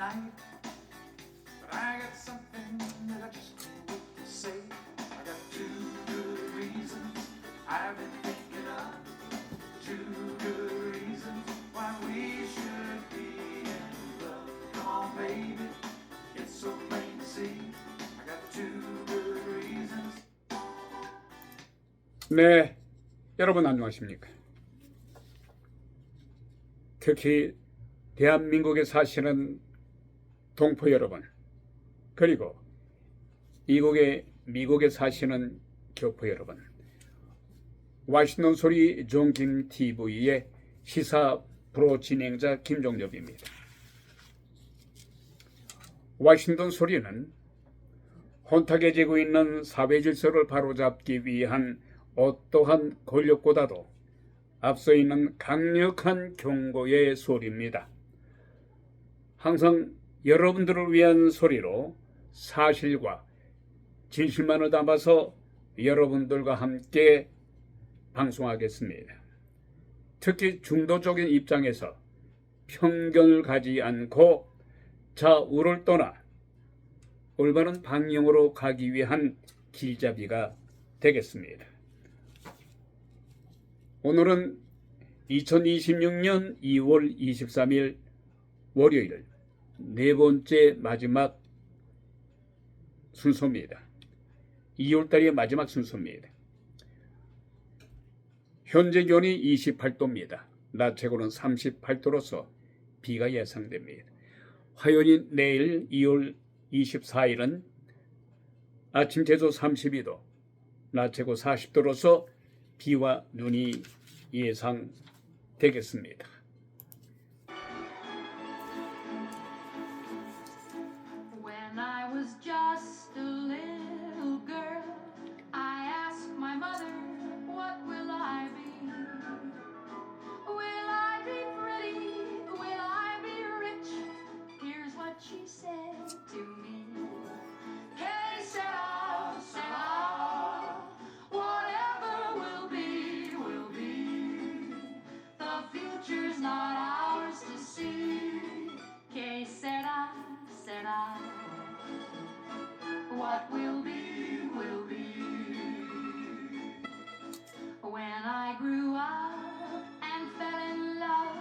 night. But I got something that I just can't wait to say. I got two good reasons I've been thinking of. Two good reasons why we should be in love. Come on, baby, it's so plain to see. I got two good reasons. 네, 여러분 안녕하십니까? 특히 대한민국에 사시는 동포 여러분, 그리고 미국에 사시는 교포 여러분, 와싱턴 소리 존김 TV의 시사 프로 진행자 김종엽입니다. 와싱턴 소리는 혼탁해지고 있는 사회 질서를 바로잡기 위한 어떠한 권력보다도 앞서 있는 강력한 경고의 소리입니다. 항상 여러분들을 위한 소리로 사실과 진실만을 담아서 여러분들과 함께 방송하겠습니다. 특히 중도적인 입장에서 편견을 가지 않고 좌우를 떠나 올바른 방향으로 가기 위한 길잡이가 되겠습니다. 오늘은 2026년 2월 23일 월요일 네 번째 마지막 순서입니다. 2월달의 마지막 순서입니다. 현재 기온이 28도입니다. 낮 최고는 38도로서 비가 예상됩니다. 화요일 내일 2월 24일은 아침 최저 32도, 낮 최고 40도로서 비와 눈이 예상되겠습니다. When I was just a little girl, I asked my mother, what will I be? Will I be pretty? Will I be rich? Here's what she said to me. Que sera, sera. Whatever will be, will be. The future's not ours to see. Que sera, sera. What will be, will be. When I grew up and fell in love,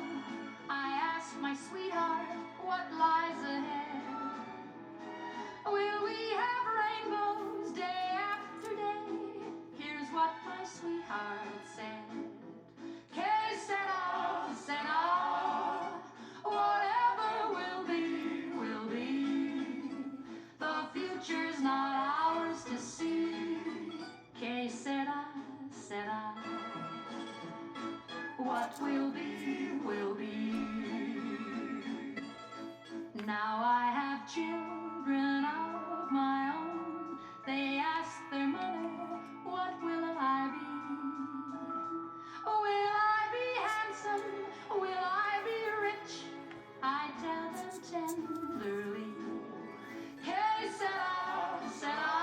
I asked my sweetheart what lies ahead. Will we have rainbows day after day? Here's what my sweetheart said. Que sera, sera. Whatever will be, will be. The future's not ours to see. Que sera, sera. What will be, will be. Now I have children of my own. They ask their mother, what will I be? Will I be handsome? Will I be rich? I tell them tenderly. Que sera, sera.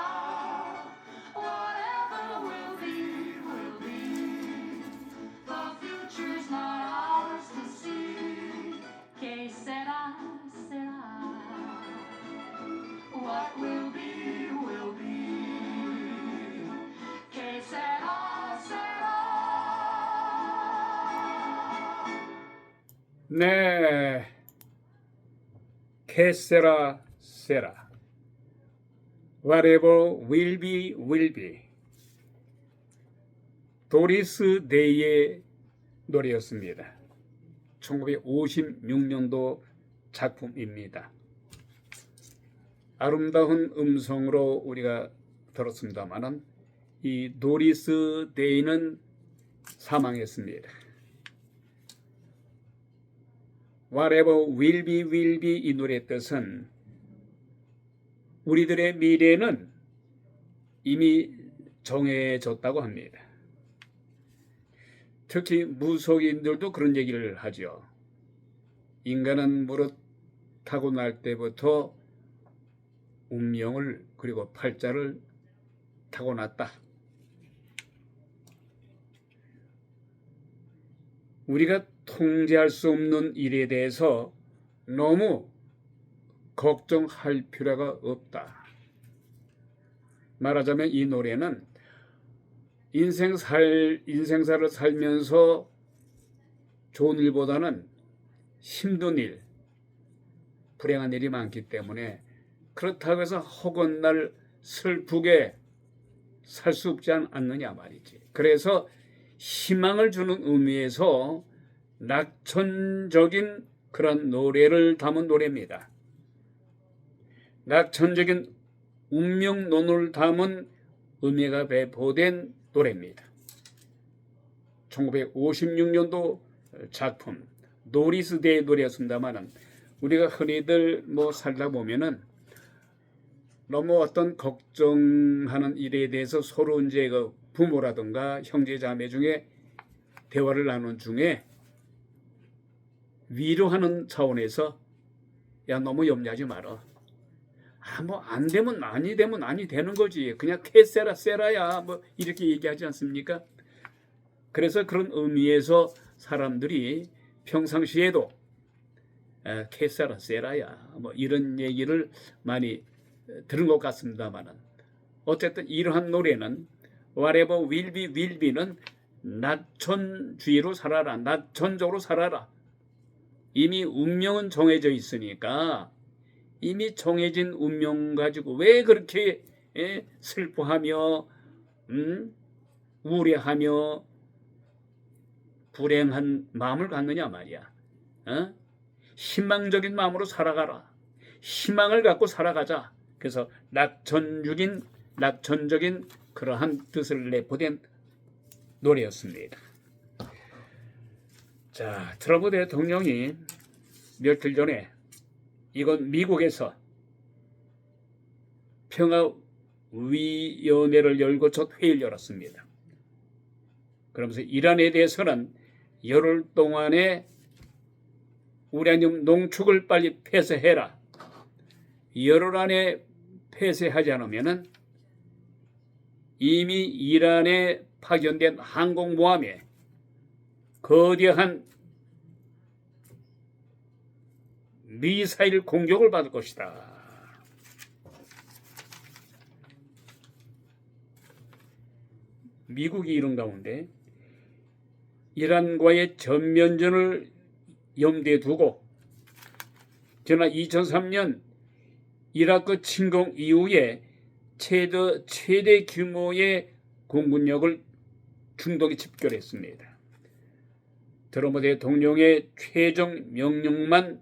Whatever will be, will be. The future's not ours to see. Que sera, sera. What will be, will be. Que sera, sera. 네, que sera, sera. Whatever will be, will be. 도리스 데이의 노래였습니다. 1956년도 작품입니다. 아름다운 음성으로 우리가 들었습니다만은 이 도리스 데이는 사망했습니다. Whatever will be 이 노래의 뜻은 우리들의 미래는 이미 정해졌다고 합니다. 특히 무속인들도 그런 얘기를 하죠. 인간은 무릇 타고날 때부터 운명을 그리고 팔자를 타고났다. 우리가 통제할 수 없는 일에 대해서 너무 걱정할 필요가 없다. 말하자면 이 노래는 인생사를 살면서 좋은 일보다는 힘든 일, 불행한 일이 많기 때문에 그렇다고 해서 허건날 슬프게 살 수 없지 않느냐 말이지. 그래서 희망을 주는 의미에서 낙천적인 그런 노래를 담은 노래입니다. 낙천적인 운명론을 담은 의미가 배포된 노래입니다. 1956년도 작품 노리스데이의 노래였습니다만은 우리가 흔히들 살다 보면은 너무 어떤 걱정하는 일에 대해서 서로 이제 그 부모라든가 형제 자매 중에 대화를 나눈 중에 위로하는 차원에서 야 너무 염려하지 마라. 안 되면 아니 되면 아니 되는 거지. 그냥 캐세라 세라야 이렇게 얘기하지 않습니까? 그래서 그런 의미에서 사람들이 평상시에도 캐세라 세라야 이런 얘기를 많이 들은 것 같습니다만은 어쨌든 이러한 노래는 Whatever will be will be는 낙천주의로 살아라. 낙천적으로 살아라. 이미 운명은 정해져 있으니까 이미 정해진 운명 가지고 왜 그렇게 슬퍼하며 우려하며 불행한 마음을 갖느냐 말이야. 희망적인 마음으로 살아가라. 희망을 갖고 살아가자. 그래서 낙천적인 그러한 뜻을 내포된 노래였습니다. 자, 트럼프 대통령이 며칠 전에 이건 미국에서 평화위원회를 열고 첫 회의를 열었습니다. 그러면서 이란에 대해서는 열흘 동안에 우라늄 농축을 빨리 폐쇄해라. 열흘 안에 폐쇄하지 않으면은 이미 이란에 파견된 항공모함에 거대한 미사일 공격을 받을 것이다. 미국이 이런 가운데 이란과의 전면전을 염두에 두고 지난 2003년 이라크 침공 이후에 최대 규모의 공군력을 중동에 집결했습니다. 트럼프 대통령의 최종 명령만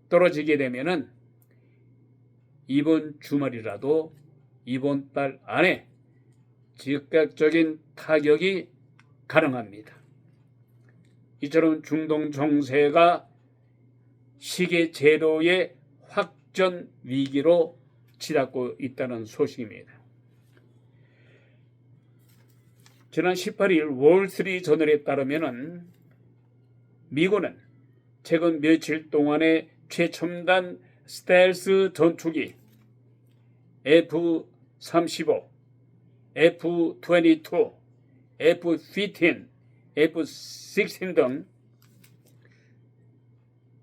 떨어지게 되면은 이번 주말이라도 이번 달 안에 즉각적인 타격이 가능합니다. 이처럼 중동 정세가 시계 제로의 확전 위기로 치닫고 있다는 소식입니다. 지난 18일 월스트리트 저널에 따르면 미군은 최근 며칠 동안의 최첨단 스텔스 전투기 F-35, F-22, F-15, F-16 등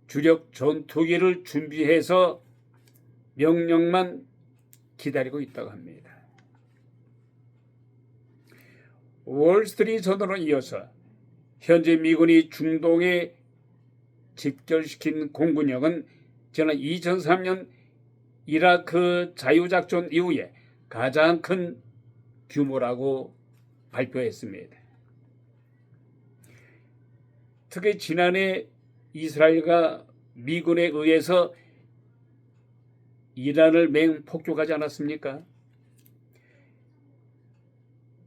주력 전투기를 준비해서 명령만 기다리고 있다고 합니다. 월스트리트 저널은 이어서 현재 미군이 중동에 집결시킨 공군력은 지난 2003년 이라크 자유작전 이후에 가장 큰 규모라고 발표했습니다. 특히 지난해 이스라엘과 미군에 의해서 이란을 맹폭격하지 않았습니까?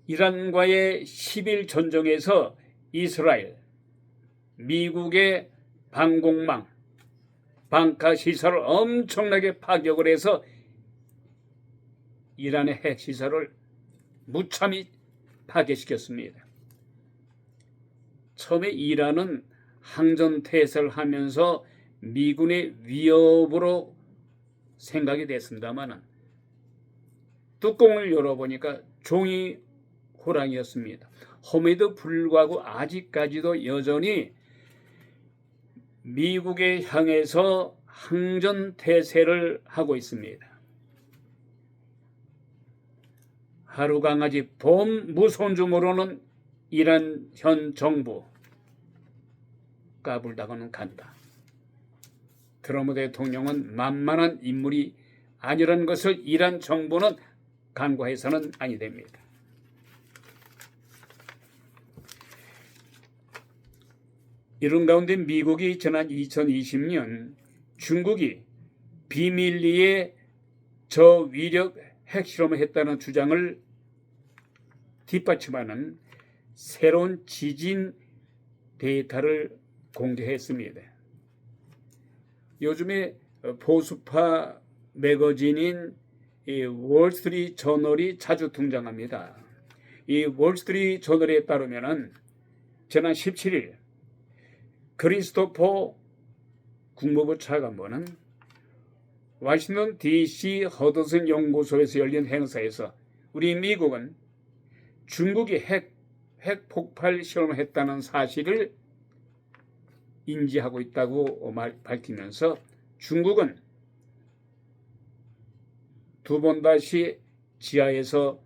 이란과의 10일 전쟁에서 이스라엘, 미국의 방공망, 방카시설을 엄청나게 파격을 해서 이란의 핵시설을 무참히 파괴시켰습니다. 처음에 이란은 항전태세를 하면서 미군의 위협으로 생각이 됐습니다만 뚜껑을 열어보니까 종이 호랑이였습니다. 험에도 불구하고 아직까지도 여전히 미국에 향해서 항전태세를 하고 있습니다. 하루강아지 봄 무서운 줄 모르는 이란 현 정부 까불다가는 간다. 트럼프 대통령은 만만한 인물이 아니라는 것을 이란 정부는 간과해서는 아니 됩니다. 이런 가운데 미국이 지난 2020년 중국이 비밀리에 저위력 핵실험을 했다는 주장을 뒷받침하는 새로운 지진 데이터를 공개했습니다. 요즘에 보수파 매거진인 월스트리트 저널이 자주 등장합니다. 이 월스트리트 저널에 따르면 지난 17일 크리스토퍼 국무부 차관보는 워싱턴 DC 허드슨 연구소에서 열린 행사에서 우리 미국은 중국이 핵 폭발 실험을 했다는 사실을 인지하고 있다고 밝히면서 중국은 두 번 다시 지하에서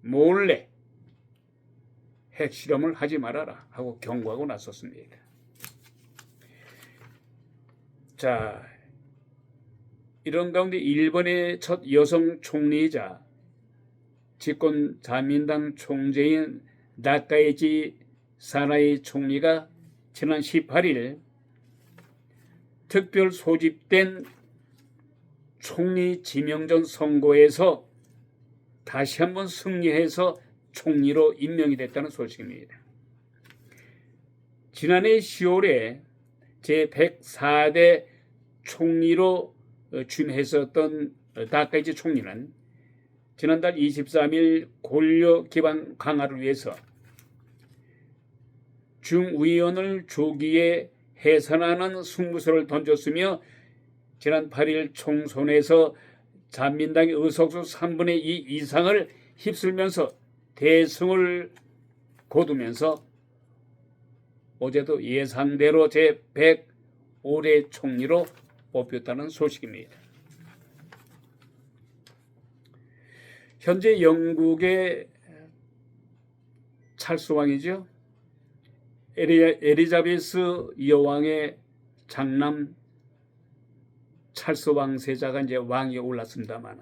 몰래 핵실험을 하지 말아라 하고 경고하고 나섰습니다. 자, 이런 가운데 일본의 첫 여성 총리이자 집권 자민당 총재인 나카이치 사나이 총리가 지난 18일 특별 소집된 총리 지명전 선거에서 다시 한번 승리해서 총리로 임명이 됐다는 소식입니다. 지난해 10월에 제104대 총리로 취임했었던 나카이치 총리는 지난달 23일 권력 기반 강화를 위해서 중의원을 조기에 해산하는 승부수를 던졌으며 지난 8일 총선에서 자민당의 의석수 3분의 2 이상을 휩쓸면서 대승을 거두면서 어제도 예상대로 제105대 총리로 뽑혔다는 소식입니다. 현재 영국의 찰스왕이죠. 엘리자베스 여왕의 장남 찰스 왕세자가 이제 왕위에 올랐습니다만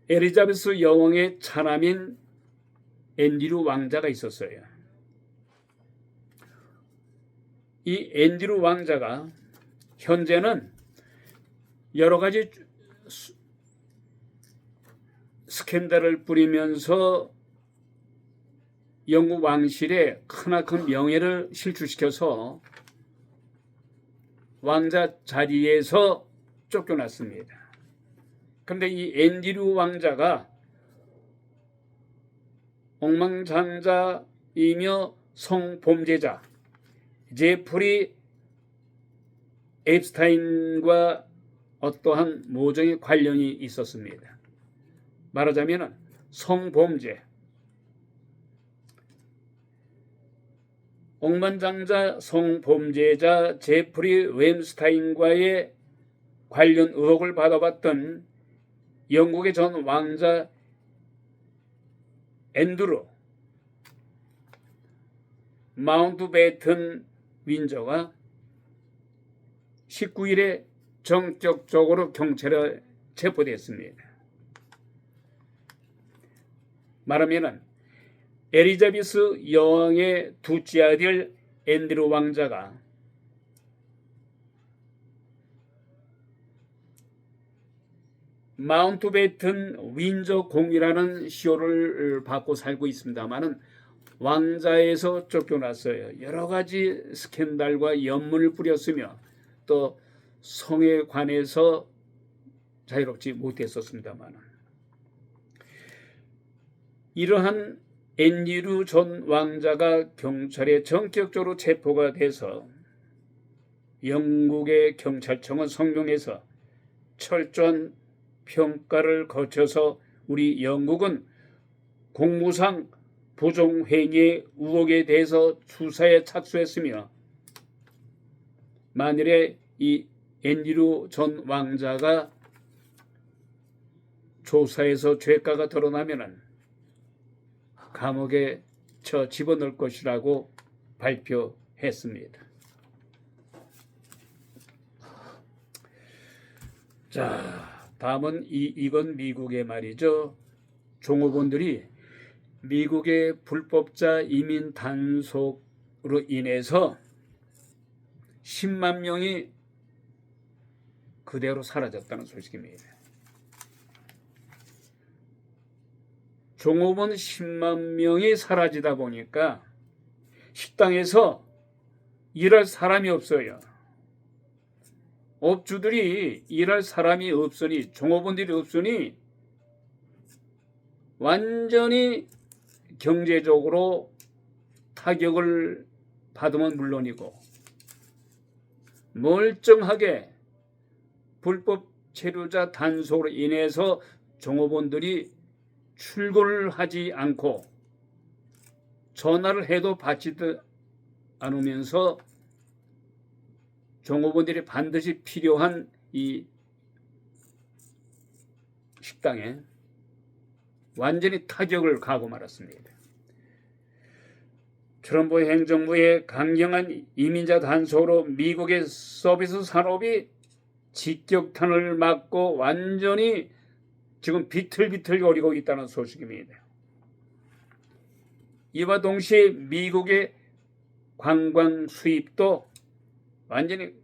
엘리자베스 여왕의 차남인 앤드류 왕자가 있었어요. 이 앤드류 왕자가 현재는 여러 가지 스캔들을 뿌리면서 영국 왕실에 크나큰 명예를 실추시켜서 왕자 자리에서 쫓겨났습니다. 그런데 이 앤드류 왕자가 억만장자이며 성범죄자 제프리 앱스타인과 어떠한 모종의 관련이 있었습니다. 말하자면 성범죄, 억만장자 성범죄자 제프리 웸스타인과의 관련 의혹을 받아봤던 영국의 전 왕자 앤드루 마운트베튼 윈저가 19일에 정적적으로 경찰에 체포됐습니다. 말하면 엘리자베스 여왕의 둘째 아들 앤드루 왕자가 마운트베튼 윈저 공이라는 시호를 받고 살고 있습니다만은 왕자에서 쫓겨났어요. 여러 가지 스캔들과 연문을 뿌렸으며 또 성에 관해서 자유롭지 못했었습니다만 이러한 앤드류 전 왕자가 경찰에 전격적으로 체포가 돼서 영국의 경찰청은 성명에서 철저한 평가를 거쳐서 우리 영국은 공무상 부정행위 의혹에 대해서 수사에 착수했으며 만일에 이 앤드류 전 왕자가 조사에서 죄가가 드러나면은 감옥에 집어넣을 것이라고 발표했습니다. 자, 다음은 이건 미국의 말이죠. 종업원들이 미국의 불법자 이민 단속으로 인해서 10만 명이 그대로 사라졌다는 소식입니다. 종업원 10만 명이 사라지다 보니까 식당에서 일할 사람이 없어요. 업주들이 일할 사람이 없으니, 종업원들이 없으니 완전히 경제적으로 타격을 받으면 물론이고 멀쩡하게 불법 체류자 단속으로 인해서 종업원들이 출근을 하지 않고 전화를 해도 받지도 않으면서 종업원들이 반드시 필요한 이 식당에 완전히 타격을 가하고 말았습니다. 트럼프 행정부의 강경한 이민자 단속으로 미국의 서비스 산업이 직격탄을 맞고 완전히 지금 비틀비틀거리고 있다는 소식입니다. 이와 동시에 미국의 관광 수입도 완전히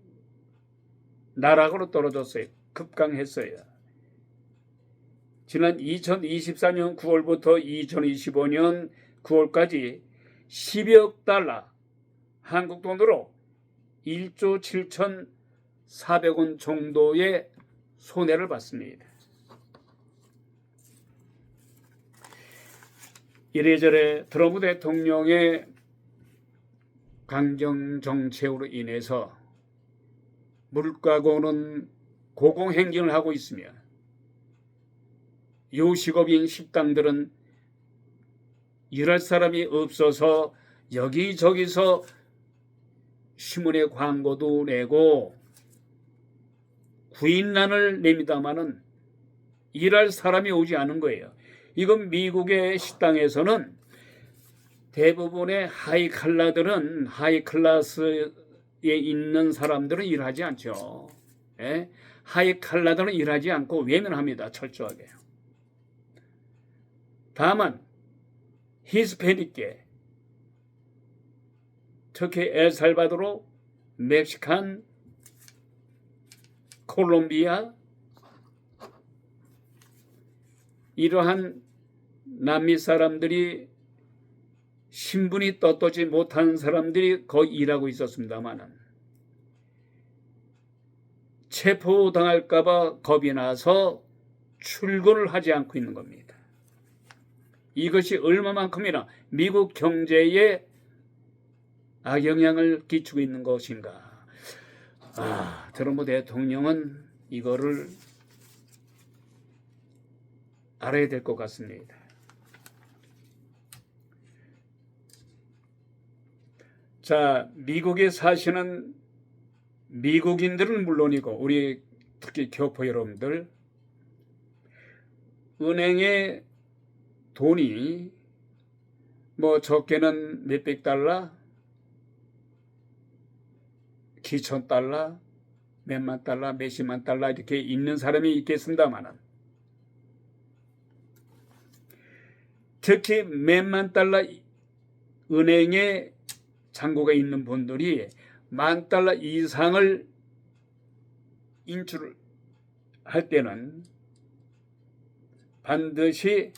나락으로 떨어졌어요. 급강했어요. 지난 2024년 9월부터 2025년 9월까지 10억 달러, 한국 돈으로 1조 7,400원 정도의 손해를 봤습니다. 이래저래 트럼프 대통령의 강경 정책으로 인해서 물가고는 고공행진을 하고 있으며 요식업인 식당들은 일할 사람이 없어서 여기저기서 신문에 광고도 내고 구인난을 냅니다마는 일할 사람이 오지 않은 거예요. 이건 미국의 식당에서는 대부분의 하이칼라들은 하이클래스에 있는 사람들은 일하지 않죠. 예? 하이칼라들은 일하지 않고 외면합니다. 철저하게. 다만 히스패닉계, 특히 엘살바도르, 멕시칸, 콜롬비아 이러한 남미 사람들이 신분이 떳떳지 못한 사람들이 거의 일하고 있었습니다만 체포당할까봐 겁이 나서 출근을 하지 않고 있는 겁니다. 이것이 얼마만큼이나 미국 경제에 악영향을 끼치고 있는 것인가. 트럼프 대통령은 이거를 알아야 될 것 같습니다. 자, 미국에 사시는 미국인들은 물론이고 우리 특히 교포 여러분들, 은행에 돈이 뭐 적게는 몇백 달러, 기천 달러, 몇만 달러, 몇십만 달러 이렇게 있는 사람이 있겠습니다만은 특히 몇만 달러 은행에 잔고가 있는 분들이 만 달러 이상을 인출을 할 때는 반드시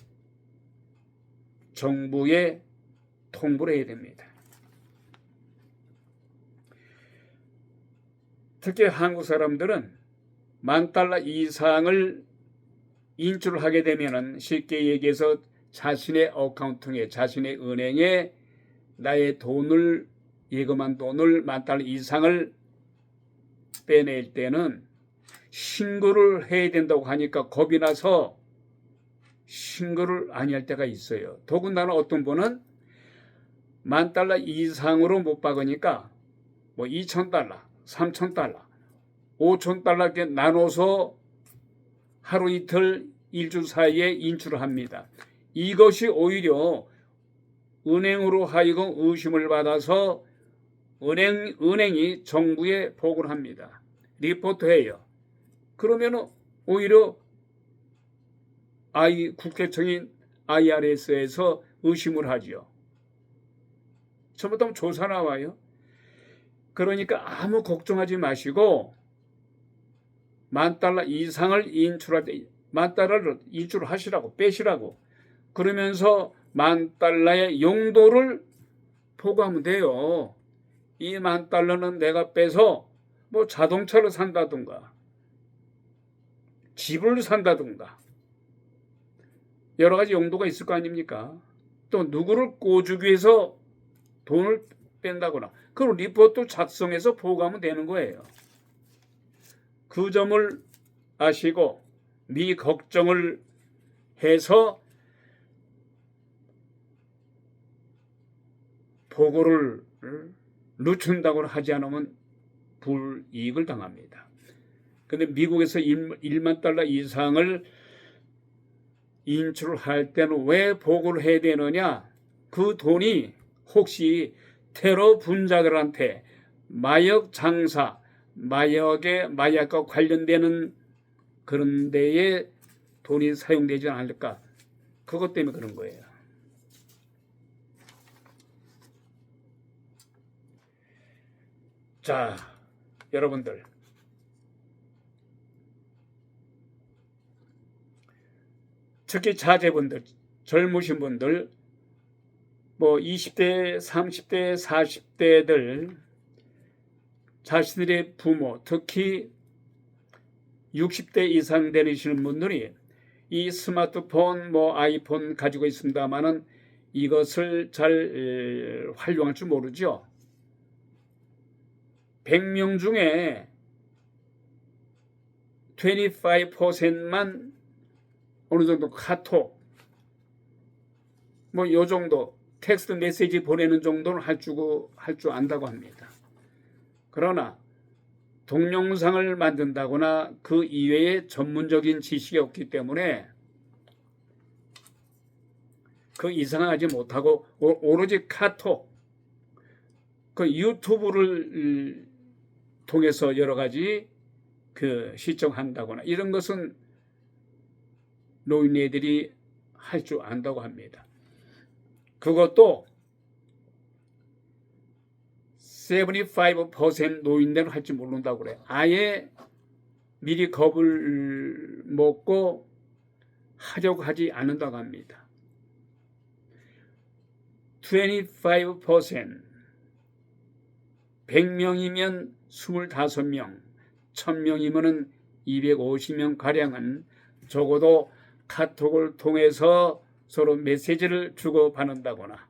정부에 통보를 해야 됩니다. 특히 한국 사람들은 만 달러 이상을 인출을 하게 되면은 쉽게 얘기해서 자신의 어카운팅에, 자신의 은행에 나의 돈을, 예금한 돈을 만 달러 이상을 빼낼 때는 신고를 해야 된다고 하니까 겁이 나서 신고를 안 할 때가 있어요. 더군다나 어떤 분은 만 달러 이상으로 못 박으니까 뭐 2,000달러, 3,000달러, 5,000달러께 나눠서 하루 이틀 일주 사이에 인출을 합니다. 이것이 오히려 은행으로 하여금 의심을 받아서 은행이 정부에 보고를 합니다. 리포트해요. 그러면 오히려 국세청인 IRS에서 의심을 하죠. 잘못하면 조사 나와요. 그러니까 아무 걱정하지 마시고 $10,000 이상을 $10,000를 인출하시라고 빼시라고 그러면서 $10,000의 용도를 보고하면 돼요. 이 $10,000는 내가 빼서 뭐 자동차를 산다든가 집을 산다든가 여러 가지 용도가 있을 거 아닙니까? 또 누구를 꼬주기 위해서 돈을 뺀다거나 그럼 리포트 작성해서 보고하면 되는 거예요. 그 점을 아시고 미 걱정을 해서 보고를 늦춘다고 하지 않으면 불이익을 당합니다. 근데 미국에서 $10,000 이상을 인출할 때는 왜 보고를 해야 되느냐? 그 돈이 혹시 테러 분자들한테 마약 장사, 마약과 관련되는 그런 데에 돈이 사용되지 않을까? 그것 때문에 그런 거예요. 자, 여러분들. 특히 자제분들, 젊으신 분들, 뭐 20대, 30대, 40대들 자신들의 부모, 특히 60대 이상 되시는 분들이 이 스마트폰, 뭐 아이폰 가지고 있습니다만은 이것을 잘 활용할 줄 모르죠. 100명 중에 25%만 어느 정도 카톡, 뭐 요 정도 텍스트 메시지 보내는 정도는 할 줄 안다고 합니다. 그러나 동영상을 만든다거나 그 이외에 전문적인 지식이 없기 때문에 그 이상은 하지 못하고 오로지 카톡, 그 유튜브를 통해서 여러 가지 그 시청한다거나 이런 것은 노인네들이 할 줄 안다고 합니다. 그것도 75% 노인들은 할 줄 모른다고 그래요. 아예 미리 겁을 먹고 하려고 하지 않는다고 합니다. 25% 100명이면 25명, 1000명이면 250명 가량은 적어도 카톡을 통해서 서로 메시지를 주고받는다거나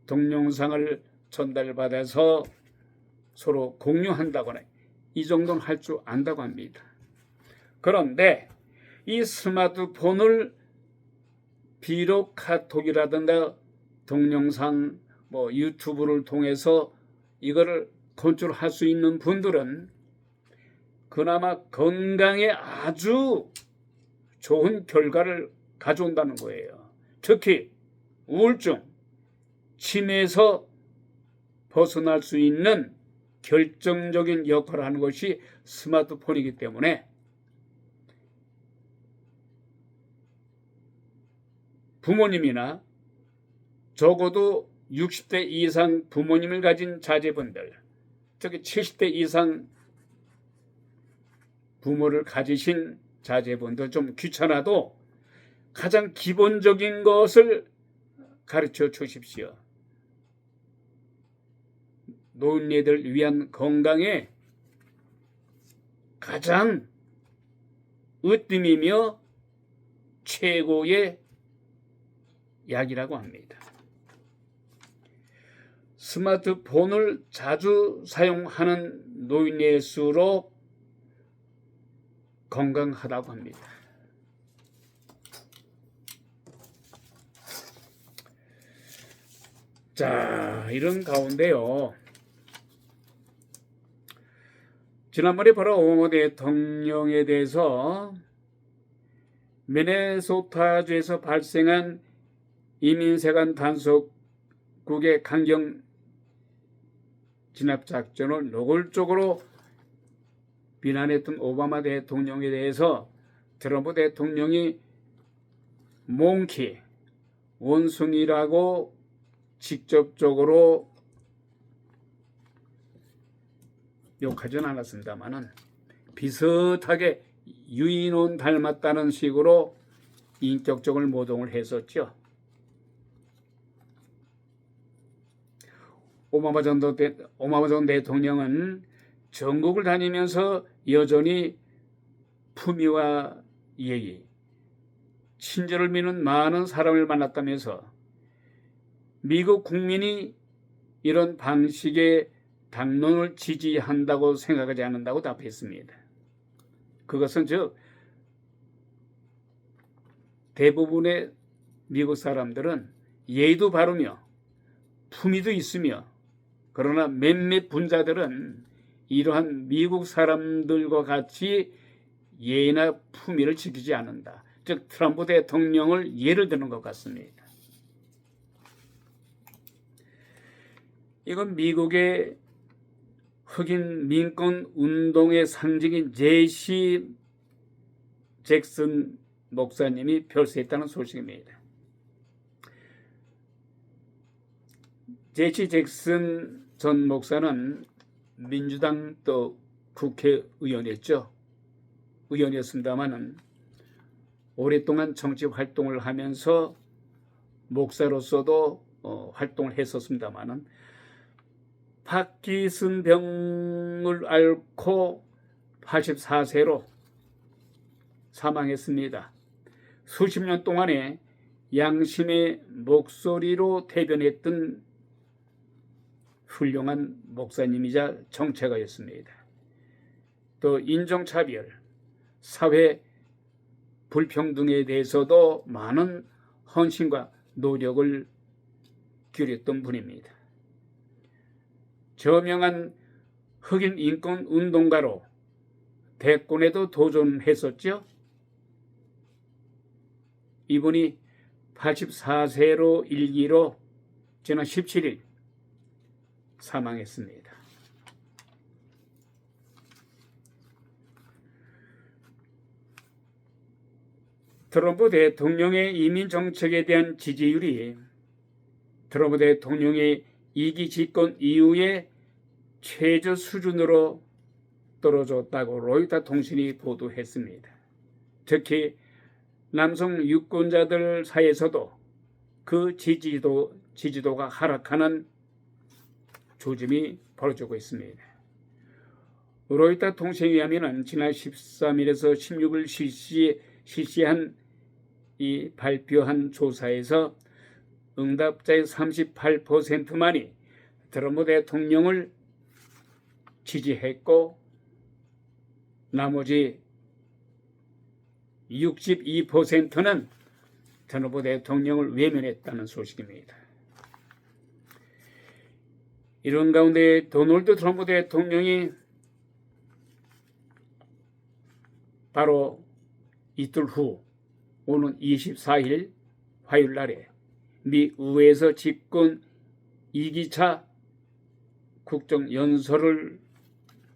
동영상을 전달받아서 서로 공유한다거나 이 정도는 할 줄 안다고 합니다. 그런데 이 스마트폰을 비록 카톡이라든가 동영상, 뭐 유튜브를 통해서 이거를 컨트롤할 수 있는 분들은 그나마 건강에 아주 좋은 결과를 가져온다는 거예요. 특히 우울증, 치매에서 벗어날 수 있는 결정적인 역할을 하는 것이 스마트폰이기 때문에 부모님이나 적어도 60대 이상 부모님을 가진 자제분들, 특히 70대 이상 부모를 가지신 자제분들 좀 귀찮아도 가장 기본적인 것을 가르쳐 주십시오. 노인네들 위한 건강에 가장 으뜸이며 최고의 약이라고 합니다. 스마트폰을 자주 사용하는 노인일수록 건강하다고 합니다. 자, 이런 가운데요. 지난번에 바로 오바마 대통령에 대해서 미네소타주에서 발생한 이민세관 단속국의 강경 진압 작전을 노골적으로 비난했던 오바마 대통령에 대해서 트럼프 대통령이 몽키, 원숭이라고 직접적으로 욕하진 않았습니다만은 비슷하게 유인원 닮았다는 식으로 인격적을 모독을 했었죠. 오바마 전 대통령은 전국을 다니면서 여전히 품위와 예의, 친절을 믿는 많은 사람을 만났다면서 미국 국민이 이런 방식의 당론을 지지한다고 생각하지 않는다고 답했습니다. 그것은 대부분의 미국 사람들은 예의도 바르며 품위도 있으며, 그러나 몇몇 분자들은 이러한 미국 사람들과 같이 예의나 품위를 지키지 않는다. 즉 트럼프 대통령을 예를 드는 것 같습니다. 이건 미국의 흑인 민권 운동의 상징인 제시 잭슨 목사님이 별세했다는 소식입니다. 제시 잭슨 전 목사는 민주당 또 의원이었습니다만은 오랫동안 정치 활동을 하면서 목사로서도 활동을 했었습니다만은 파킨슨 병을 앓고 84세로 사망했습니다. 수십 년 동안에 양심의 목소리로 대변했던 훌륭한 목사님이자 정책가였습니다. 또 인종차별, 사회 불평등에 대해서도 많은 헌신과 노력을 기울였던 분입니다. 저명한 흑인 인권 운동가로 대권에도 도전했었죠. 이분이 84세로 일기로 지난 17일 사망했습니다. 트럼프 대통령의 이민 정책에 대한 지지율이 트럼프 대통령의 2기 집권 이후에 최저 수준으로 떨어졌다고 로이터 통신이 보도했습니다. 특히 남성 유권자들 사이에서도 그 지지도가 하락하는 조짐이 벌어지고 있습니다. 로이터 통신에 의하면 지난 13일에서 16일 실시한 이 발표한 조사에서 응답자의 38%만이 트럼프 대통령을 지지했고 나머지 62%는 트럼프 대통령을 외면했다는 소식입니다. 이런 가운데 도널드 트럼프 대통령이 바로 이틀 후 오는 24일 화요일 날에 미 의회에서 집권 2기차 국정연설을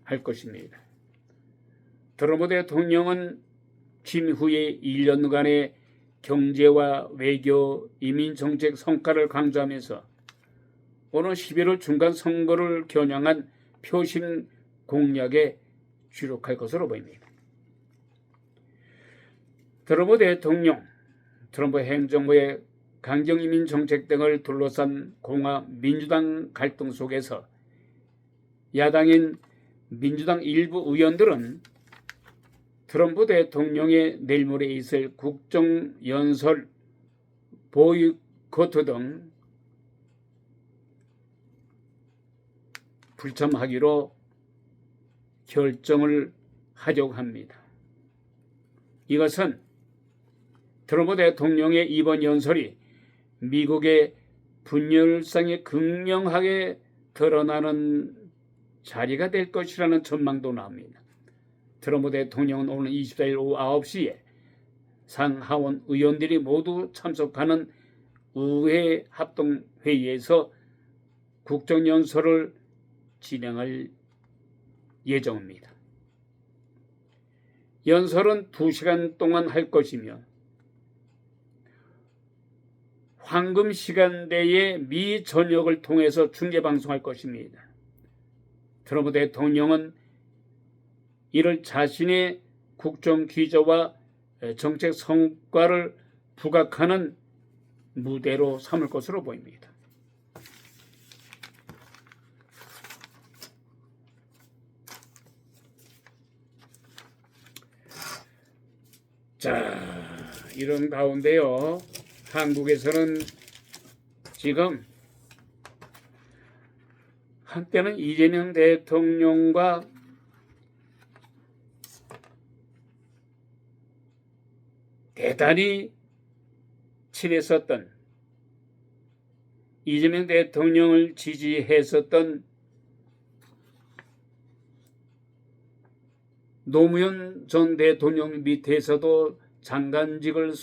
할 것입니다. 트럼프 대통령은 취임 후에 1년간의 경제와 외교, 이민 정책 성과를 강조하면서 오는 11월 중간 선거를 겨냥한 표심 공약에 주력할 것으로 보입니다. 트럼프 대통령, 트럼프 행정부의 강경 이민 정책 등을 둘러싼 공화 민주당 갈등 속에서 야당인 민주당 일부 의원들은 트럼프 대통령의 내일 모레 있을 국정연설 보이콧 등 불참하기로 결정을 하려고 합니다. 이것은 트럼프 대통령의 이번 연설이 미국의 분열성이 극명하게 드러나는 자리가 될 것이라는 전망도 나옵니다. 트럼프 대통령은 오늘 24일 오후 9시에 상하원 의원들이 모두 참석하는 의회 합동회의에서 국정연설을 진행할 예정입니다. 연설은 2시간 동안 할 것이며 황금 시간대에 미 전역을 통해서 중계방송할 것입니다. 트럼프 대통령은 이를 자신의 국정 기조와 정책 성과를 부각하는 무대로 삼을 것으로 보입니다. 자, 이런 가운데요, 한국에서는 지금 한때는 이재명 대통령과 대단히 친했었던, 이재명 대통령을 지지했었던 노무현 전 대통령 밑에서도 장관직을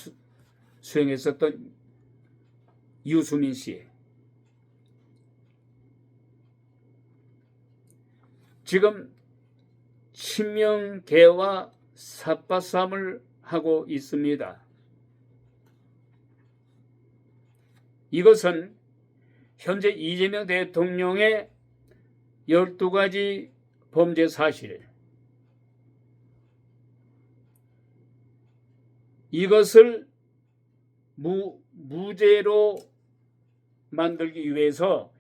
수행했었던 유수민 씨, 지금 친명계와 삿바싸움을 하고 있습니다. 이것은 현재 이재명 대통령의 12가지 범죄 사실, 이것을 무죄로 만들기 위해서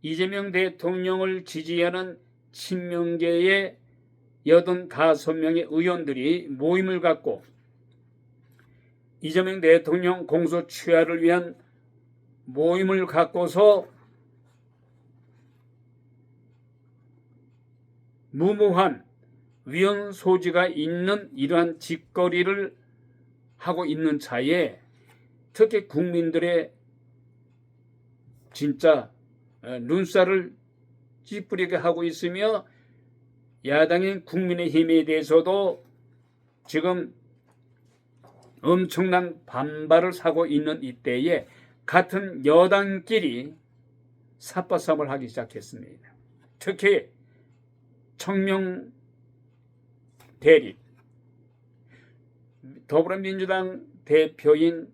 이재명 대통령을 지지하는 친명계의 85명의 의원들이 모임을 갖고 이재명 대통령 공소 취하를 위한 모임을 갖고서 무모한 위헌 소지가 있는 이러한 짓거리를 하고 있는 차에 특히 국민들의 진짜 눈살을 찌푸리게 하고 있으며 야당인 국민의힘에 대해서도 지금 엄청난 반발을 사고 있는 이때에 같은 여당끼리 삿바싸움을 하기 시작했습니다. 특히 청명 대립, 더불어민주당 대표인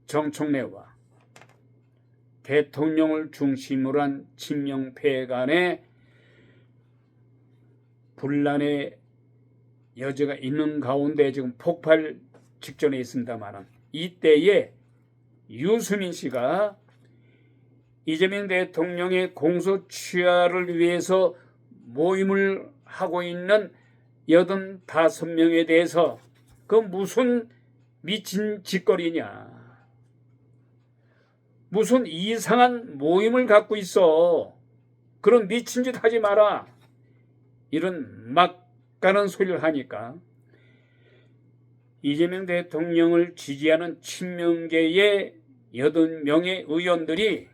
정청래와 대통령을 중심으로 한 친명패 간의 분란의 여지가 있는 가운데 지금 폭발 직전에 있습니다만, 이때에 유수민 씨가 이재명 대통령의 공소 취하를 위해서 모임을 하고 있는 85명에 대해서 그 무슨 미친 짓거리냐, 무슨 이상한 모임을 갖고 있어, 그런 미친 짓 하지 마라, 이런 막가는 소리를 하니까 이재명 대통령을 지지하는 친명계의 80명의 의원들이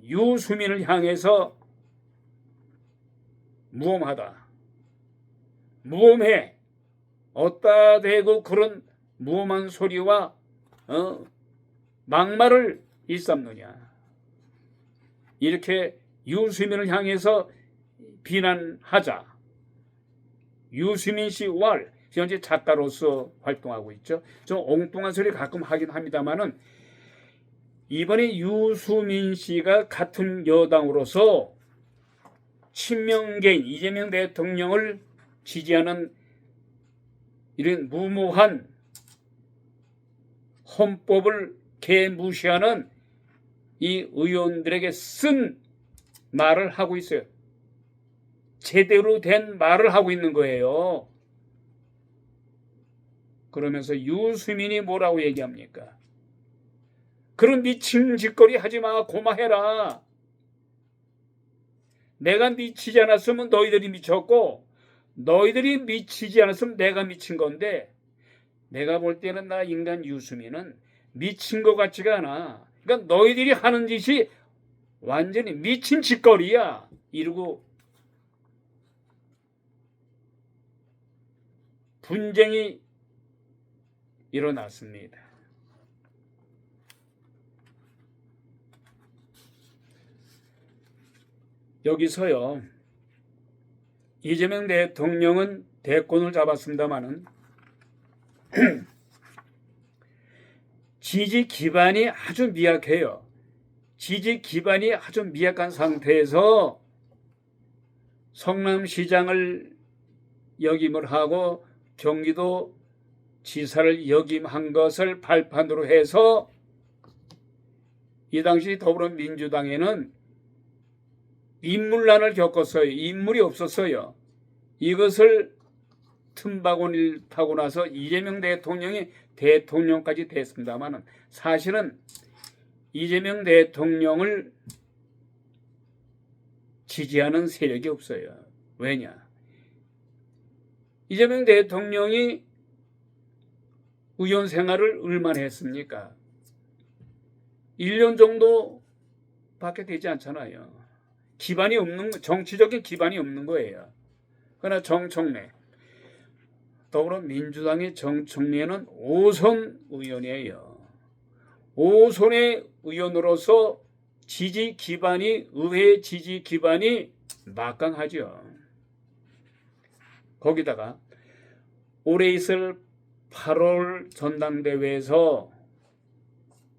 유수민을 향해서 무엄하다, 무엄해, 어디다 대고 그런 무엄한 소리와 막말을 일삼느냐, 이렇게 유수민을 향해서 비난하자. 유수민 씨 왈, 현재 작가로서 활동하고 있죠. 좀 엉뚱한 소리 가끔 하긴 합니다만은, 이번에 유수민 씨가 같은 여당으로서 친명계인 이재명 대통령을 지지하는 이런 무모한 헌법을 개무시하는 이 의원들에게 쓴 말을 하고 있어요. 제대로 된 말을 하고 있는 거예요. 그러면서 유수민이 뭐라고 얘기합니까? 그런 미친 짓거리 하지 마, 고마해라. 내가 미치지 않았으면 너희들이 미쳤고, 너희들이 미치지 않았으면 내가 미친 건데, 내가 볼 때는 나 인간 유수민은 미친 것 같지가 않아. 그러니까 너희들이 하는 짓이 완전히 미친 짓거리야, 이러고 분쟁이 일어났습니다. 여기서요, 이재명 대통령은 대권을 잡았습니다마는 지지 기반이 아주 미약해요. 지지 기반이 아주 미약한 상태에서 성남시장을 역임을 하고 경기도 지사를 역임한 것을 발판으로 해서 이 당시 더불어민주당에는 인물난을 겪었어요. 인물이 없었어요. 이것을 틈바구니를 타고 나서 이재명 대통령이 대통령까지 됐습니다만 사실은 이재명 대통령을 지지하는 세력이 없어요. 왜냐? 이재명 대통령이 의원 생활을 얼마나 했습니까? 1년 정도밖에 되지 않잖아요. 기반이 없는, 정치적인 기반이 없는 거예요. 그러나 정청래, 더불어민주당의 정청래는 5선 의원이에요. 5선의 의원으로서 지지 기반이, 의회 지지 기반이 막강하죠. 거기다가 올해 있을 8월 전당대회에서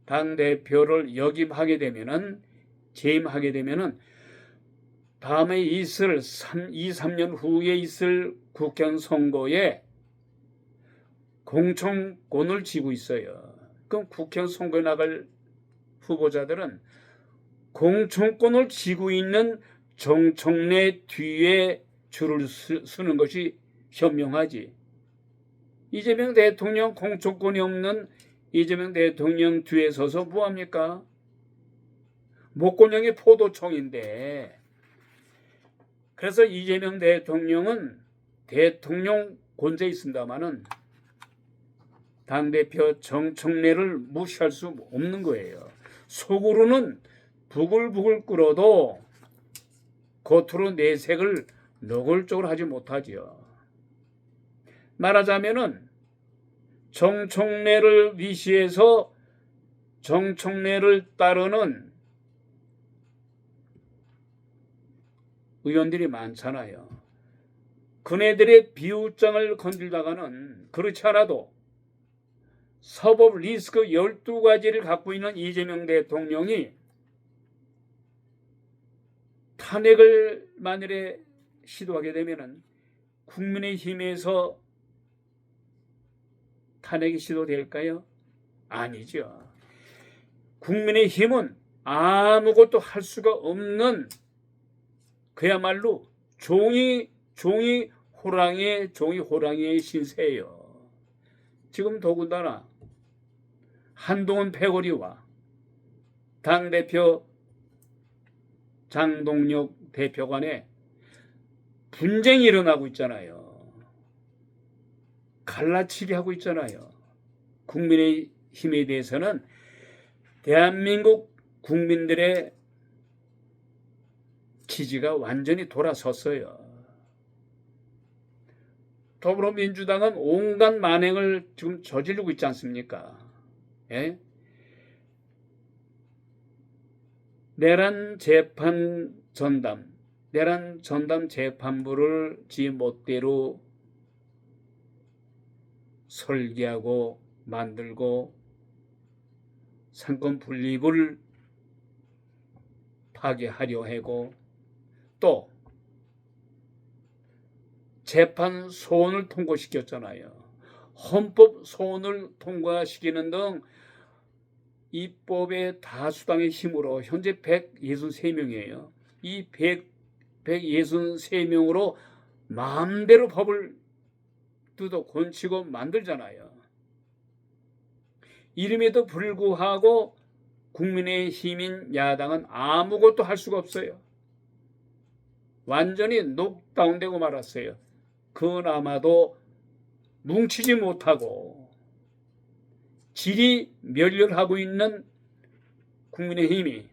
당대표를 역임하게 되면은, 재임하게 되면은 다음에 있을 2, 3년 후에 있을 국회의원 선거에 공천권을 쥐고 있어요. 그럼 국회의원 선거에 나갈 후보자들은 공천권을 쥐고 있는 정청래 뒤에 줄을 서는 것이 현명하지. 이재명 대통령 공천권이 없는 이재명 대통령 뒤에 서서 뭐합니까? 목권형의 포도청인데. 그래서 이재명 대통령은 대통령 권세에 있습니다마는 당대표 정청래를 무시할 수 없는 거예요. 속으로는 부글부글 끓어도 겉으로 내색을 노골적으로 하지 못하지요. 말하자면은 정청래를 위시해서 정청래를 따르는 의원들이 많잖아요. 그네들의 비우장을 건들다가는 그렇지 않아도 사법 리스크 12가지를 갖고 있는 이재명 대통령이 탄핵을 만일에 시도하게 되면은 국민의힘에서 탄핵이 시도될까요? 아니죠. 국민의힘은 아무것도 할 수가 없는 그야말로 종이 호랑이의 신세예요. 지금 더군다나 한동훈 패거리와 당대표 장동혁 대표 간에 분쟁이 일어나고 있잖아요. 갈라치기 하고 있잖아요. 국민의힘에 대해서는 대한민국 국민들의 지지가 완전히 돌아섰어요. 더불어민주당은 온갖 만행을 지금 저지르고 있지 않습니까? 예? 내란 전담 재판부를 지 멋대로 설계하고 만들고 상권 분립을 파괴하려 하고 또 재판 소원을 통과시켰잖아요. 헌법 소원을 통과시키는 등 입법의 다수당의 힘으로 현재 163명이에요. 이 163명으로 마음대로 법을 뜯어 고치고 만들잖아요. 이름에도 불구하고 국민의힘인 야당은 아무것도 할 수가 없어요. 완전히 녹다운되고 말았어요. 그나마도 뭉치지 못하고 질이 멸렬하고 있는 국민의힘이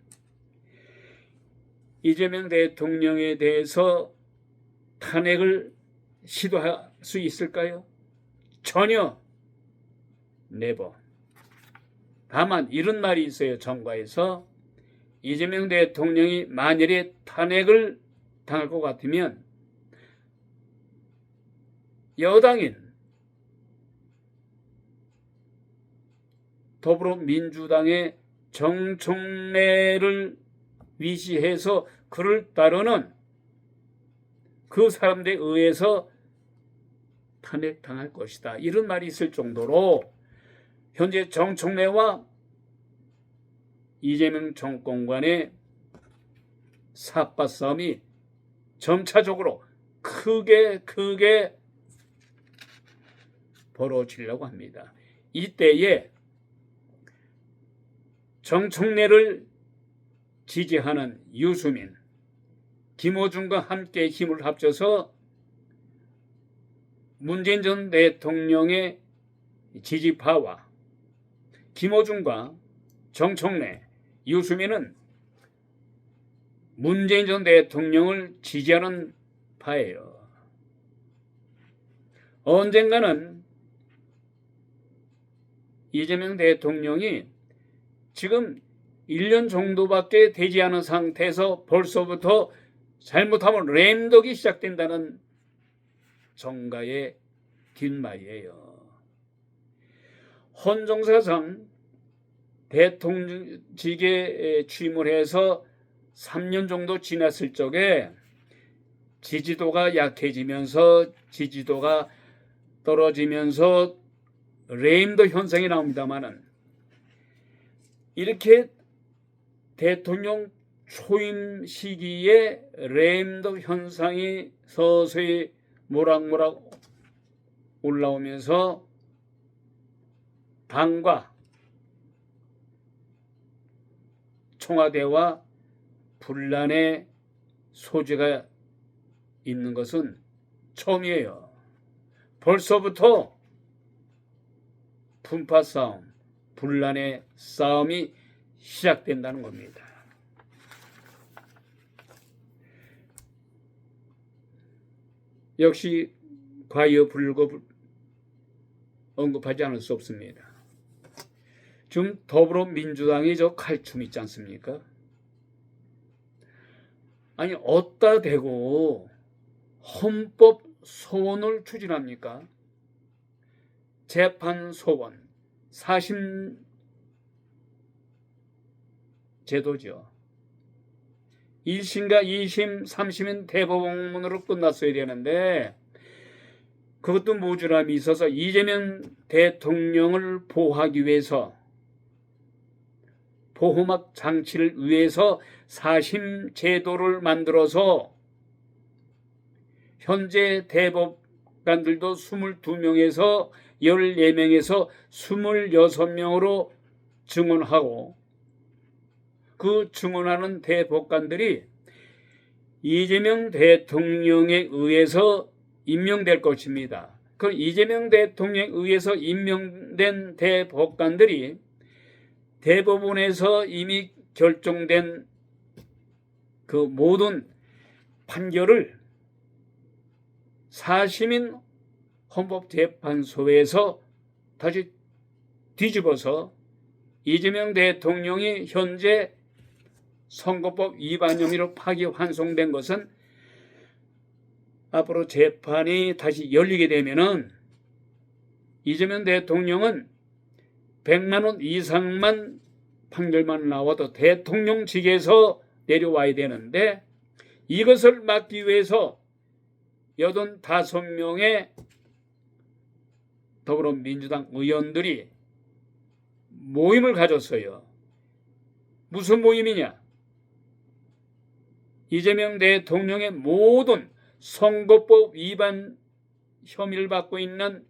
이재명 대통령에 대해서 탄핵을 시도할 수 있을까요? 전혀 never. 다만 이런 말이 있어요. 정가에서 이재명 대통령이 만일에 탄핵을 당할 것 같으면 여당인 더불어민주당의 정청래를 위시해서 그를 따르는 그 사람들에 의해서 탄핵당할 것이다. 이런 말이 있을 정도로 현재 정청래와 이재명 정권 간의 삿바 싸움이 점차적으로 크게 벌어지려고 합니다. 이때에 정청래를 지지하는 유수민, 김어준과 함께 힘을 합쳐서 문재인 전 대통령의 지지파와 김어준과 정청래, 유수민은 문재인 전 대통령을 지지하는 파예요. 언젠가는 이재명 대통령이 지금 1년 정도밖에 되지 않은 상태에서 벌써부터 잘못하면 램덕이 시작된다는 정가의 뒷말이에요. 헌정사상 대통령직에 취임을 해서 3년 정도 지났을 적에 지지도가 약해지면서 지지도가 떨어지면서 레임덕 현상이 나옵니다만은 이렇게 대통령 초임 시기에 레임덕 현상이 서서히 모락모락 올라오면서 당과 청와대와 분란의 소지가 있는 것은 처음이에요. 벌써부터 분파 싸움, 분란의 싸움이 시작된다는 겁니다. 역시 과유불급 언급하지 않을 수 없습니다. 지금 더불어민주당이 저 칼춤 있지 않습니까? 아니 어디다 대고 헌법 소원을 추진합니까? 재판 소원, 사심 제도죠. 1심과 2심, 3심은 대법원으로 끝났어야 되는데 그것도 모자람이 있어서 이재명 대통령을 보호하기 위해서 보호막 장치를 위해서 4심 제도를 만들어서 현재 대법관들도 22명에서 14명에서 26명으로 증언하고 그 증언하는 대법관들이 이재명 대통령에 의해서 임명될 것입니다. 그 이재명 대통령에 의해서 임명된 대법관들이 대법원에서 이미 결정된 그 모든 판결을 4심인 헌법재판소에서 다시 뒤집어서 이재명 대통령이 현재 선거법 위반 혐의로 파기환송된 것은 앞으로 재판이 다시 열리게 되면은 이재명 대통령은 100만 원 이상만 판결만 나와도 대통령직에서 내려와야 되는데 이것을 막기 위해서 85명의 더불어민주당 의원들이 모임을 가졌어요. 무슨 모임이냐? 이재명 대통령의 모든 선거법 위반 혐의를 받고 있는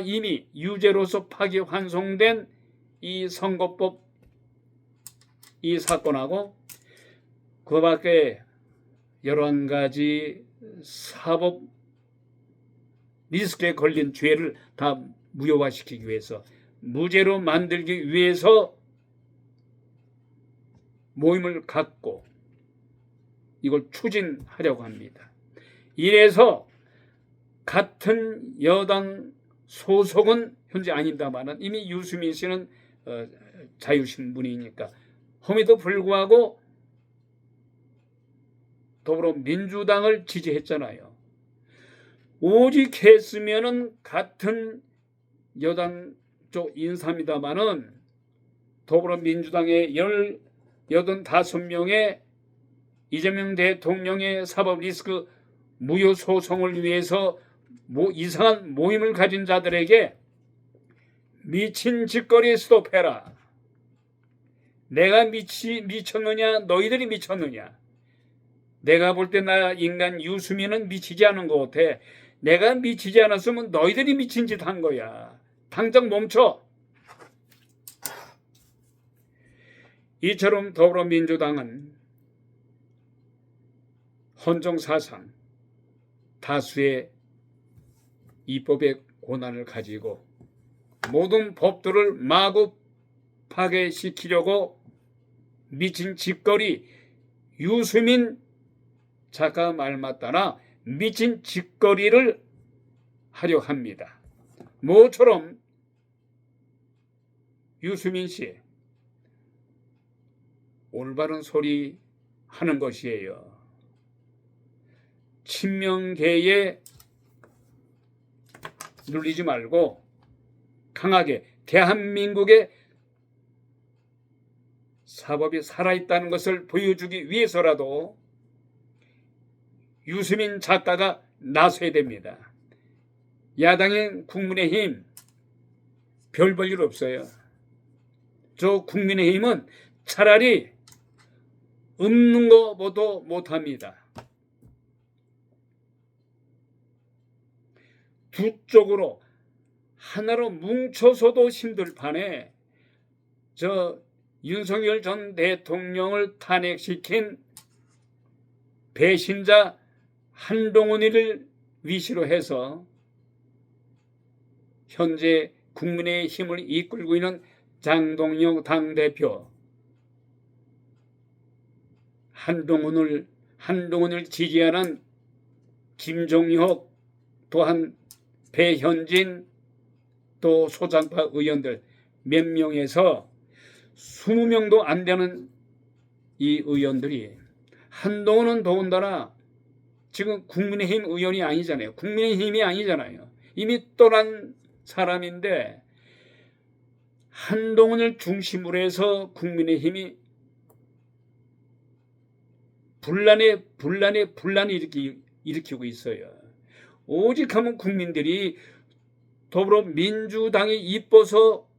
이미 유죄로서 파기환송된 이 선거법 이 사건하고 그 밖에 여러 가지 사법 리스크에 걸린 죄를 다 무효화시키기 위해서 무죄로 만들기 위해서 모임을 갖고 이걸 추진하려고 합니다. 이래서 같은 여당 소속은 현재 아닙니다만은 이미 유승민 씨는 자유신분이니까 험에도 불구하고 더불어민주당을 지지했잖아요. 오직 했으면은 같은 여당 쪽 인사입니다만은 더불어민주당의 85명의 이재명 대통령의 사법 리스크 무효 소송을 위해서 이상한 모임을 가진 자들에게 미친 짓거리 스톱해라. 내가 미쳤느냐? 너희들이 미쳤느냐? 내가 볼 때 나 인간 유수민은 미치지 않은 것 같아. 내가 미치지 않았으면 너희들이 미친 짓 한 거야. 당장 멈춰. 이처럼 더불어민주당은 헌정사상 다수의 입법의 권한을 가지고 모든 법들을 마구 파괴시키려고 미친 짓거리 유수민 작가 말 맞다나 미친 짓거리를 하려 합니다. 모처럼 유수민 씨 올바른 소리 하는 것이에요. 친명계에 눌리지 말고 강하게 대한민국의 사법이 살아있다는 것을 보여주기 위해서라도 유수민 작가가 나서야 됩니다. 야당인 국민의힘 별 볼 일 없어요. 저 국민의힘은 차라리 없는 것보다 못합니다. 두 쪽으로 하나로 뭉쳐서도 힘들 판에 저 윤석열 전 대통령을 탄핵시킨 배신자 한동훈이를 위시로 해서 현재 국민의힘을 이끌고 있는 장동영 당대표 한동훈을 지지하는 김종혁 또한 배현진 또 소장파 의원들 몇 명에서 20명도 안 되는 이 의원들이 한동훈은 더군다나 지금 국민의힘 의원이 아니잖아요. 국민의힘이 아니잖아요. 이미 떠난 사람인데 한동훈을 중심으로 해서 국민의힘이 분란을 일으키고 있어요. 오직 하면 국민들이 더불어민주당이 이뻐서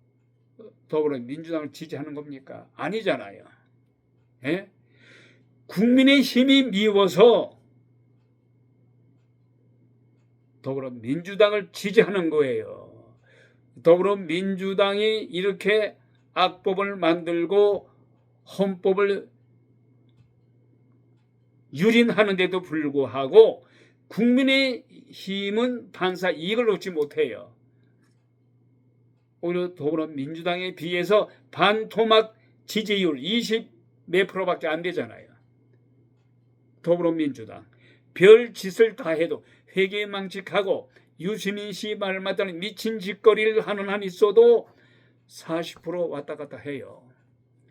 더불어민주당을 지지하는 겁니까? 아니잖아요. 예? 국민의힘이 미워서 더불어민주당을 지지하는 거예요. 더불어민주당이 이렇게 악법을 만들고 헌법을 유린하는데도 불구하고 국민의힘은 판사 이익을 얻지 못해요. 오히려 더불어민주당에 비해서 반토막 지지율 20 몇 프로밖에 안 되잖아요. 더불어민주당 별 짓을 다 해도 회계망측하고 유시민 씨 말 맞다는 미친 짓거리를 하는 한 있어도 40% 왔다 갔다 해요.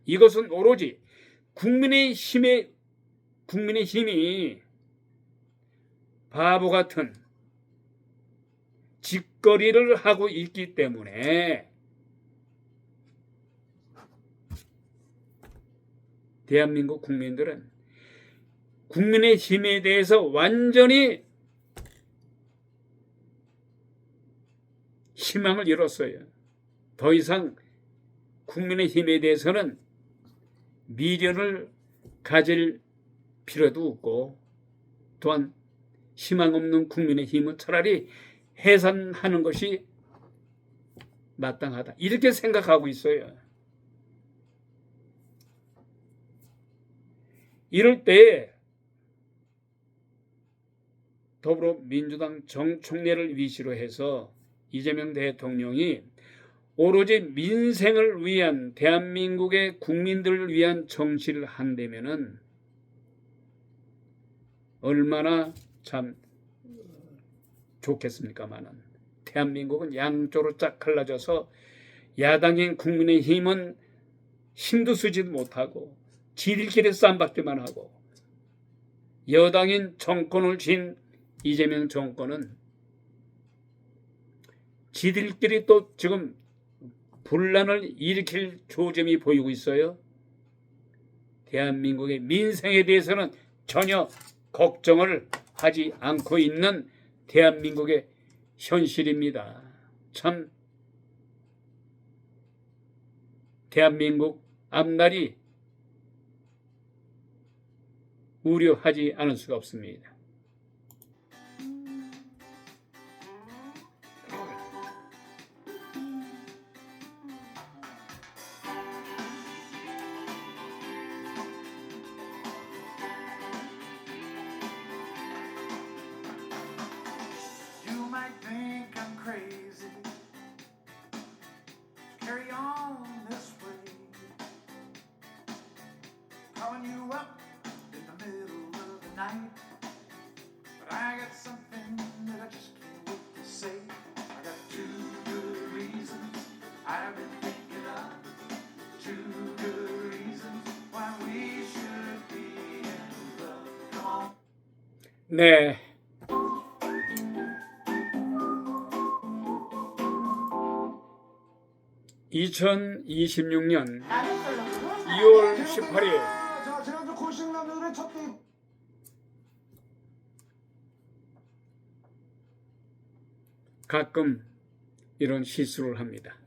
이것은 오로지 국민의힘이 바보 같은 짓거리를 하고 있기 때문에 대한민국 국민들은 국민의힘에 대해서 완전히 희망을 잃었어요. 더 이상 국민의힘에 대해서는 미련을 가질 필요도 없고 또한 희망 없는 국민의힘은 차라리 해산하는 것이 마땅하다. 이렇게 생각하고 있어요. 이럴 때 더불어민주당 정총회를 위시로 해서 이재명 대통령이 오로지 민생을 위한 대한민국의 국민들을 위한 정치를 한다면은 얼마나 참 좋겠습니까만은 대한민국은 양쪽으로 쫙 갈라져서 야당인 국민의힘은 힘도 쓰지도 못하고 지들끼리 쌈박질만 하고, 여당인 정권을 쥔 이재명 정권은 지들끼리 또 지금 분란을 일으킬 조짐이 보이고 있어요. 대한민국의 민생에 대해서는 전혀 걱정을 하지 않고 있는 대한민국의 현실입니다. 참 대한민국 앞날이 우려하지 않을 수가 없습니다. You might think I'm crazy to carry on this way, calling you up in the middle of the night, but I got something that I just can't wait to say. I got two good reasons I've been thinking of, two good reasons why we should be in love. Come on. 네. (2026년 2월 18일) 자, 지난주 고식라면의 첫 끼. 가끔 이런 실수를 합니다.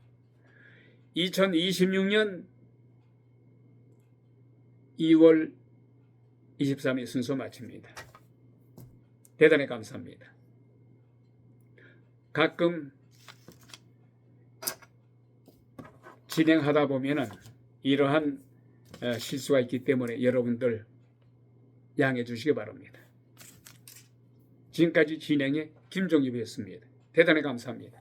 2026년 2월 23일 순서 마칩니다. 대단히 감사합니다. 가끔 진행하다 보면은 이러한 실수가 있기 때문에 여러분들 양해해 주시기 바랍니다. 지금까지 진행의 김종입이었습니다. 대단히 감사합니다.